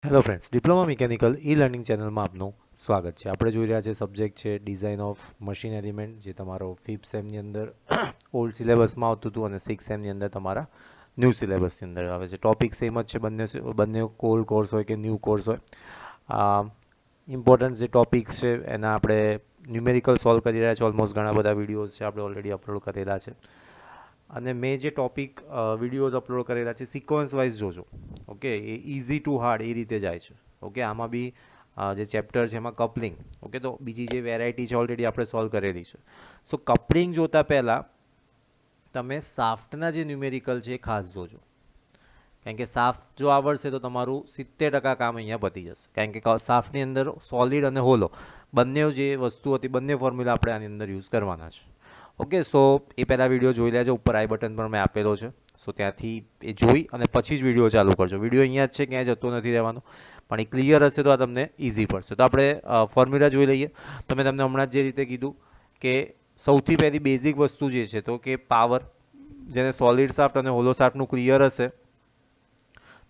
Hello friends, diploma mechanical e learning ચેનલમાં આપનું સ્વાગત છે. આપણે જોઈ રહ્યા છે સબ્જેક્ટ છે ડિઝાઇન ઓફ મશીન એલિમેન્ટ, જે તમારો 5th સેમની અંદર ઓલ્ડ સિલેબસમાં આવતું હતું અને 6th સેમની અંદર તમારા ન્યૂ સિલેબસની અંદર આવે છે. ટોપિક સેમ જ છે, બંને ઓલ્ડ કોર્સ હોય કે ન્યૂ કોર્સ હોય. ઇમ્પોર્ટન્ટ જે ટોપિક્સ છે એના આપણે ન્યુમેરિકલ સોલ્વ કરી રહ્યા છે. ઓલમોસ્ટ ઘણા બધા વિડીયોઝ છે આપણે ઓલરેડી અપલોડ કરેલા છે. અને મેં જે ટોપિક વિડીયોઝ અપલોડ કરેલા છે સિક્વન્સ વાઇઝ જોજો. ઓકે, એ ઇઝી ટુ હાર્ડ એ રીતે જાય છે. ઓકે, આમાં બી જે ચેપ્ટર છે એમાં કપલિંગ. ઓકે, તો બીજી જે વેરાયટી છે ઓલરેડી આપણે સોલ્વ કરેલી છે. સો કપલિંગ જોતા પહેલાં તમે સાફ્ટના જે ન્યુમેરિકલ છે એ ખાસ જોજો, કારણ કે સાફ્ટ જો આવડશે તો તમારું 70% કામ અહીંયા પતી જશે. કારણ કે સાફ્ટની અંદર સોલિડ અને હોલો બંને જે વસ્તુ હતી, બંને ફોર્મ્યુલા આપણે આની અંદર યુઝ કરવાના છે. ઓકે, સો એ પહેલાં વિડીયો જોઈ લેજો, ઉપર આઈ બટન પર મેં આપેલો છે. સો ત્યાંથી એ જોઈ અને પછી જ વિડીયો ચાલુ કરજો. વિડીયો અહીંયા જ છે, ક્યાંય જતો નથી રહેવાનો, પણ એ ક્લિયર હશે તો આ તમને ઇઝી પડશે. તો આપણે ફોર્મ્યુલા જોઈ લઈએ. તો મેં તમને હમણાં જ જે રીતે કીધું કે સૌથી પહેલી બેઝિક વસ્તુ જે છે તો કે પાવર, જેને સોલિડ સાફ્ટ અને હોલો સાફ્ટનું ક્લિયર હશે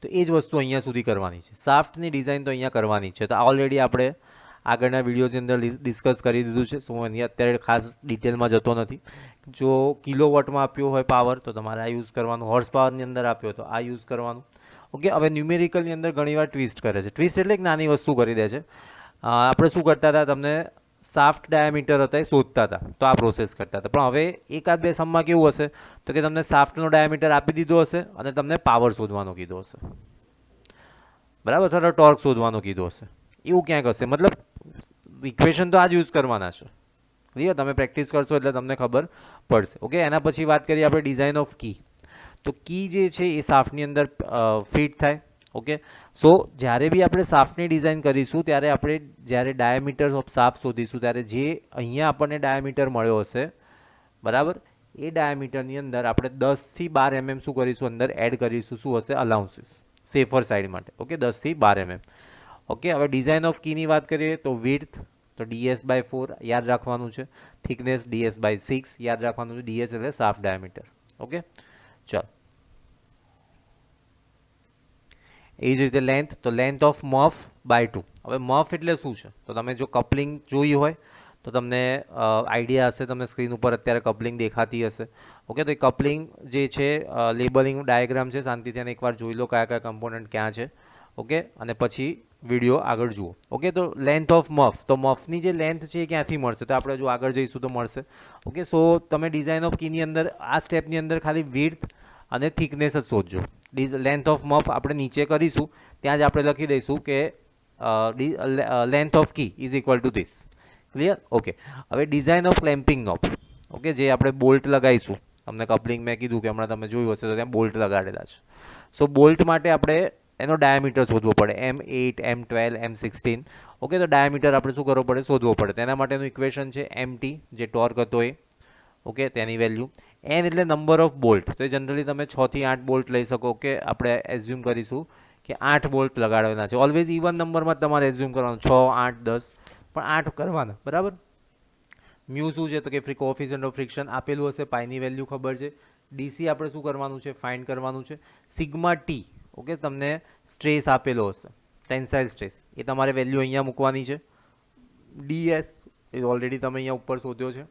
તો એ જ વસ્તુ અહીંયા સુધી કરવાની છે. સાફ્ટની ડિઝાઇન તો અહીંયા કરવાની છે. તો ઓલરેડી આપણે આગળના વિડીયોની અંદર ડિસ્કસ કરી દીધું છે. સો અહીં અત્યારે ખાસ ડિટેલમાં જતો નથી. જો કિલોવોટમાં આપ્યો હોય પાવર તો તમારે આ યુઝ કરવાનું, હોર્સ પાવરની અંદર આપ્યો હોય તો આ યુઝ કરવાનું. ઓકે, હવે ન્યુમેરિકલની અંદર ઘણીવાર ટ્વિસ્ટ કરે છે. ટ્વિસ્ટ એટલે એક નાની વસ્તુ કરી દે છે. આપણે શું કરતા હતા, તમને સાફ્ટ ડાયામીટર હતા એ શોધતા હતા, તો આ પ્રોસેસ કરતા હતા. પણ હવે એકાદ બે સમમાં કેવું હશે તો કે તમને સાફ્ટનો ડાયામીટર આપી દીધો હશે અને તમને પાવર શોધવાનો કીધો હશે, બરાબર, અથવા ટોર્ક શોધવાનો કીધો હશે. એવું ક્યાંક હશે, મતલબ ઇક્વેશન તો આ જ યુઝ કરવાના છે. ક્લિયર? તમે પ્રેક્ટિસ કરશો એટલે તમને ખબર પડશે. ઓકે, એના પછી વાત કરીએ આપણે ડિઝાઇન ઓફ કી. તો કી જે છે એ સાફ્ટની અંદર ફિટ થાય. ઓકે, સો જ્યારે બી આપણે સાફ્ટની ડિઝાઇન કરીશું ત્યારે આપણે જ્યારે ડાયામીટર ઓફ સાફ્ટ શોધીશું ત્યારે જે અહીંયા આપણને ડાયામીટર મળ્યો હશે, બરાબર, એ ડાયામીટરની અંદર આપણે 10 થી 12 શું કરીશું, અંદર એડ કરીશું. શું હશે? અલાઉન્સીસ, સેફર સાઈડ માટે. ઓકે, 10 થી 12 ઓકે, હવે ડિઝાઇન ઓફ કીની વાત કરીએ તો વિડ્થ તો DS/4 યાદ રાખવાનું છે. થિકનેસ DS/6 યાદ રાખવાનું છે. DS એટલે સાફ ડાયામીટર. ઓકે, ચાલો. એ જ રીતે લેન્થ, તો લેન્થ ઓફ મફ/2. હવે મફ એટલે શું છે તો તમે જો કપલિંગ જોઈ હોય તો તમને આઈડિયા હશે, તમને સ્ક્રીન ઉપર અત્યારે કપલિંગ દેખાતી હશે. ઓકે, તો એ કપલિંગ જે છે લેબલિંગ ડાયાગ્રામ છે, શાંતિથી એકવાર જોઈ લો કયા કયા કમ્પોનન્ટ ક્યાં છે. ઓકે, અને પછી વિડીયો આગળ જુઓ. ઓકે, તો લેન્થ ઓફ મફ, તો મફની જે લેન્થ છે એ ક્યાંથી મળશે તો આપણે જો આગળ જઈશું તો મળશે. ઓકે, સો તમે ડિઝાઇન ઓફ કીની અંદર આ સ્ટેપની અંદર ખાલી વિડ્થ અને થિકનેસ જ શોધજો. લેન્થ ઓફ મફ આપણે નીચે કરીશું ત્યાં જ આપણે લખી દઈશું કે length of key is equal to this. Clear? Okay, હવે design of clamping knob. Okay, જે આપણે બોલ્ટ લગાવીશું, તમને કપલિંગ મેં કીધું કે હમણાં તમે જોયું હશે તો ત્યાં બોલ્ટ લગાડેલા છે. સો બોલ્ટ માટે આપણે એનો ડાયામીટર શોધવો પડે, M8, M12, M16. ઓકે, તો ડાયામીટર આપણે શું કરવો પડે? શોધવો પડે. તેના માટેનું ઇક્વેશન છે MT, જે ટોર્ક હતો એ. ઓકે, તેની વેલ્યુ. N એટલે નંબર ઓફ બોલ્ટ, તો એ જનરલી તમે 6 થી 8 બોલ્ટ લઈ શકો. ઓકે, આપણે એઝ્યુમ કરીશું કે 8 બોલ્ટ લગાડવાના છે. ઓલવેઝ ઇવન નંબરમાં તમારે એઝ્યુમ કરવાનું, 6, 8, 10, પણ 8 કરવાના, બરાબર. મ્યુ શું છે તો કે કોએફિશિયન્ટ ઓફ ફ્રિક્શન આપેલું હશે, પાઈની વેલ્યુ ખબર છે. DC આપણે શું કરવાનું છે? ફાઇન્ડ કરવાનું છે. સિગ્મા T, ઓકે, તમને સ્ટ્રેસ આપેલો હશે, ટેન્સાઇલ સ્ટ્રેસ, એ તમારે વેલ્યુ અહીંયા મૂકવાની છે. DS એ ઓલરેડી તમે અહીંયા ઉપર શોધ્યો છે.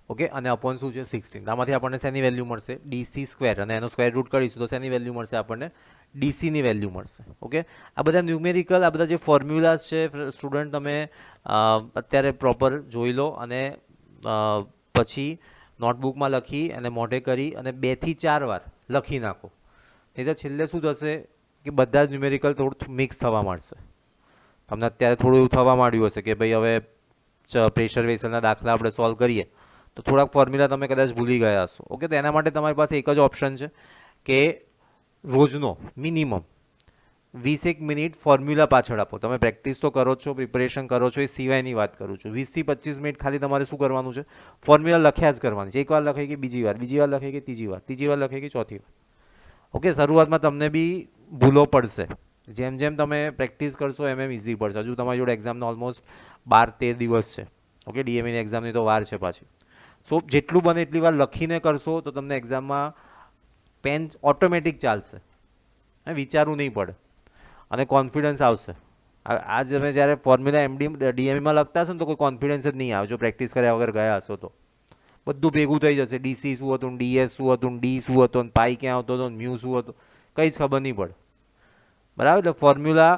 ઓકે, અને અપોન શું છે? 16. આમાંથી આપણને શેની વેલ્યુ મળશે? DC², અને એનો સ્ક્વેર રૂટ કરીશું તો શેની વેલ્યુ મળશે આપણને? DCની વેલ્યુ મળશે. ઓકે, આ બધા ન્યુમેરિકલ, આ બધા જે ફોર્મ્યુલાઝ છે સ્ટુડન્ટ, તમે અત્યારે પ્રોપર જોઈ લો અને પછી નોટબુકમાં લખી અને મોઢે કરી અને 2 થી 4 વાર લખી નાખો. નહીં તો છેલ્લે શું થશે કે બધા જ ન્યુમેરિકલ થોડું મિક્સ થવા માંડશે. તમને અત્યારે થોડું એવું થવા માંડ્યું હશે કે ભાઈ હવે પ્રેશર વેસલના દાખલા આપણે સોલ્વ કરીએ તો થોડાક ફોર્મ્યુલા તમે કદાચ ભૂલી ગયા હશો. ઓકે, તો એના માટે તમારી પાસે એક જ ઓપ્શન છે કે રોજનો મિનિમમ 20 મિનિટ ફોર્મ્યુલા પાછળ આપો. તમે પ્રેક્ટિસ તો કરો છો, પ્રિપરેશન કરો છો, એ સિવાયની વાત કરું છું. 20 થી 25 મિનિટ ખાલી તમારે શું કરવાનું છે? ફોર્મ્યુલા લખ્યા જ કરવાની છે. એકવાર લખાઈ ગઈ, બીજી વાર લખાઈ ગઈ, ત્રીજી વાર લખાઈ ગઈ, ચોથી વાર. ઓકે, શરૂઆતમાં તમને બી ભૂલો પડશે. જેમ જેમ તમે પ્રેક્ટિસ કરશો એમ ઇઝી પડશે. હજુ તમારી જોડે એક્ઝામનો ઓલમોસ્ટ 12-13 દિવસ છે. ઓકે, DMEની એક્ઝામની તો વાર છે પાછી. સો જેટલું બને એટલી વાર લખીને કરશો તો તમને એક્ઝામમાં પેન ઓટોમેટિક ચાલશે, વિચારવું નહીં પડે. અને કોન્ફિડન્સ આવશે. આ તમે જ્યારે ફોર્મ્યુલા ડીએમઈમાં લખતા હશો ને તો કોઈ કોન્ફિડન્સ જ નહીં આવે જો પ્રેક્ટિસ કર્યા વગર ગયા હશો તો. બધું ભેગું થઈ જશે. ડીસી શું હતું, ડીએસ શું હતું, ડી શું હતો, પાઈ ક્યાં આવતો હતો, મ્યુ શું હતું, કંઈ જ ખબર નહીં પડે. બરાબર. એટલે ફોર્મ્યુલા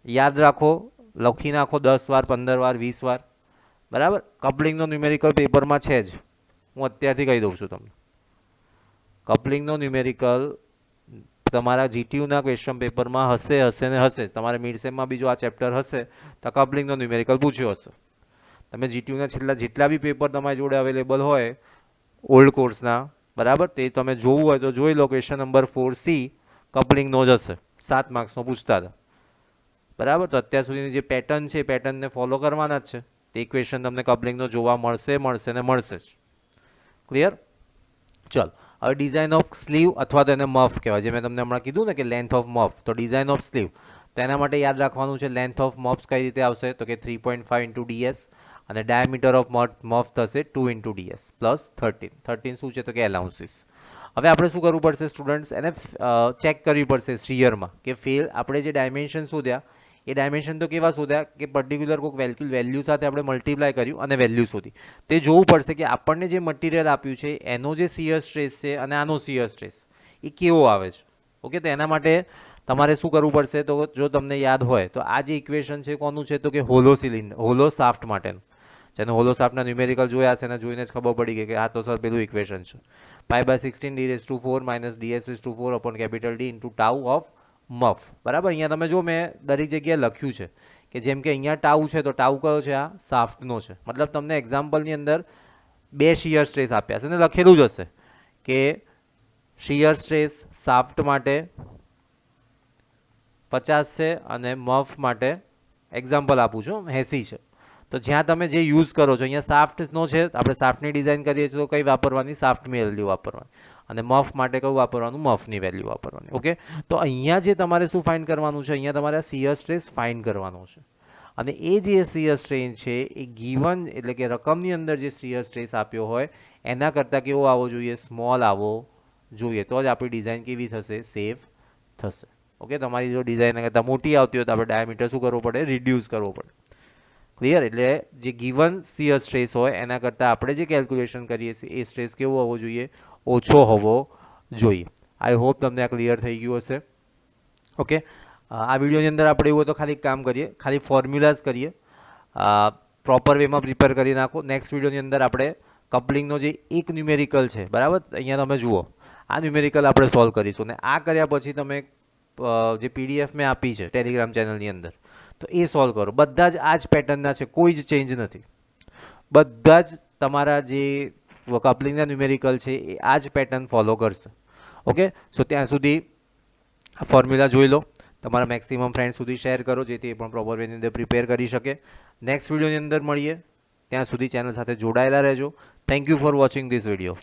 યાદ રાખો, લખી નાખો 10 વાર, 15 વાર, 20 વાર. બરાબર. કપલિંગનો ન્યુમેરિકલ પેપરમાં છે જ, હું અત્યારથી કહી દઉં છું તમને. કપલિંગનો ન્યુમેરિકલ તમારા જીટીયુના ક્વેશ્ચન પેપરમાં હશે ને હશે. તમારે મિડ સેમમાં બીજો આ ચેપ્ટર હશે તો કપલિંગનો ન્યુમેરિકલ પૂછ્યો હશે. તમે જીટીયુના છેલ્લા જેટલા બી પેપર તમારી જોડે અવેલેબલ હોય ઓલ્ડ કોર્સના, બરાબર, તે તમે જોવું હોય તો જોઈ લો. ક્વેશ્ચન નંબર 4C કપલિંગનો જ હશે, 7 માર્ક્સનો પૂછતા હતા. બરાબર. તો અત્યાર સુધીની જે પેટર્ન છે એ પેટર્નને ફોલો કરવાના જ છે. તે ક્વેશ્ચન તમને કપલિંગનો જોવા મળશે ને મળશે જ. ક્લિયર? ચલ, હવે ડિઝાઇન ઓફ સ્લીવ અથવા તો એને મફ કહેવાય. જે મેં તમને હમણાં કીધું ને કે લેન્થ ઓફ મફ, તો ડિઝાઇન ઓફ સ્લીવ, તો એના માટે યાદ રાખવાનું છે લેન્થ ઓફ મફ્સ કઈ રીતે આવશે તો કે 3.5 ઇન્ટુ ડીએસ અને ડાયામીટર ઓફ મફ થશે 2 ઇન્ટુ ડીએસ પ્લસ 13 શું છે તો કે એલાઉન્સીસ. હવે આપણે શું કરવું પડશે સ્ટુડન્ટ્સ, એને ચેક કરવી પડશે સ્ટ્રીયરમાં કે આપણે જે ડાયમેન્શન શોધ્યા એ ડાયમેન્શન તો કેવા શોધ્યા કે પર્ટિક્યુલર કોઈક વેલ્યુ સાથે આપણે મલ્ટીપ્લાય કર્યું અને વેલ્યુ શોધી. તે જોવું પડશે કે આપણને જે મટીરિયલ આપ્યું છે એનો જે શિયર સ્ટ્રેસ છે અને આનો શિયર સ્ટ્રેસ એ કેવો આવે છે. ઓકે. તો એના માટે તમારે શું કરવું પડશે તો જો તમને યાદ હોય તો આ જે ઇક્વેશન છે કોનું છે તો કે હોલો શાફ્ટ માટેનું. જેને હોલો શાફ્ટના ન્યુમેરિકલ જોયા છે એને જોઈને જ ખબર પડી ગઈ કે આ તો સર પેલું ઇક્વેશન છે. π/16 d⁴ - ds⁴ upon capital D into tau of muff. બરાબર. અહીંયા તમે જો મેં દરેક જગ્યાએ લખ્યું છે કે જેમ કે અહીંયા ટાઉ છે તો ટાઉ કયો છે, આ શાફ્ટનો છે. મતલબ તમને એક્ઝામ્પલની અંદર 2 શિયર સ્ટ્રેસ આપ્યા છે ને લખેલું જ હશે કે શિયર સ્ટ્રેસ શાફ્ટ માટે 50 છે અને મફ માટે એક્ઝામ્પલ આપું છું 80 છે. તો જ્યાં તમે જે યુઝ કરો છો, અહીંયા શાફ્ટનો છે, આપણે શાફ્ટની ડિઝાઇન કરીએ છીએ તો કઈ વાપરવાની, શાફ્ટની વેલ્યુ વાપરવાની. અને મફ માટે કયું વાપરવાનું, મફની વેલ્યુ વાપરવાની. ઓકે. તો અહીંયા જે તમારે શું ફાઇન્ડ કરવાનું છે, અહીંયા તમારે શિયર સ્ટ્રેસ ફાઇન્ડ કરવાનો છે. અને એ જે શિયર સ્ટ્રેસ છે એ ગીવન એટલે કે રકમની અંદર જે શિયર સ્ટ્રેસ આપ્યો હોય એના કરતાં કેવો આવવો જોઈએ, સ્મોલ આવવો જોઈએ. તો જ આપણી ડિઝાઇન કેવી થશે, સેફ થશે. ઓકે. તમારી જો ડિઝાઇન કરતાં મોટી આવતી હોય તો આપણે ડાયામીટર શું કરવો પડે, રિડ્યુસ કરવો પડે. ક્લિયર? એટલે જે ગીવન શિયર સ્ટ્રેસ હોય એના કરતાં આપણે જે કેલ્ક્યુલેશન કરીએ છીએ એ સ્ટ્રેસ કેવો હોવો જોઈએ, ઓછો હોવો જોઈએ. આઈ હોપ તમને આ ક્લિયર થઈ ગયું હશે. ઓકે. આ વિડીયોની અંદર આપણે એવું તો ખાલી કામ કરીએ, ખાલી ફોર્મ્યુલાઝ કરીએ, પ્રોપર વેમાં પ્રિપેર કરી નાખો. નેક્સ્ટ વિડીયોની અંદર આપણે કપલિંગનો જે એક ન્યુમેરિકલ છે, બરાબર, અહીંયા તમે જુઓ આ ન્યુમેરિકલ આપણે સોલ્વ કરીશું. ને આ કર્યા પછી તમે જે પીડીએફ મેં આપી છે ટેલિગ્રામ ચેનલની અંદર તો એ સોલ્વ કરો. બધા જ આ જ પેટર્નના છે, કોઈ જ ચેન્જ નથી. બધા જ તમારા જે કપલિંગના ન્યુમેરિકલ છે એ આ જ પેટર્ન ફોલો કરશે. ઓકે. સો ત્યાં સુધી આ ફોર્મ્યુલા જોઈ લો, તમારા મેક્સિમમ ફ્રેન્ડ સુધી શેર કરો જેથી એ પણ પ્રોપર વેની અંદર પ્રિપેર કરી શકે. નેક્સ્ટ વિડીયોની અંદર મળીએ, ત્યાં સુધી ચેનલ સાથે જોડાયેલા રહેજો. Thank you for watching this video.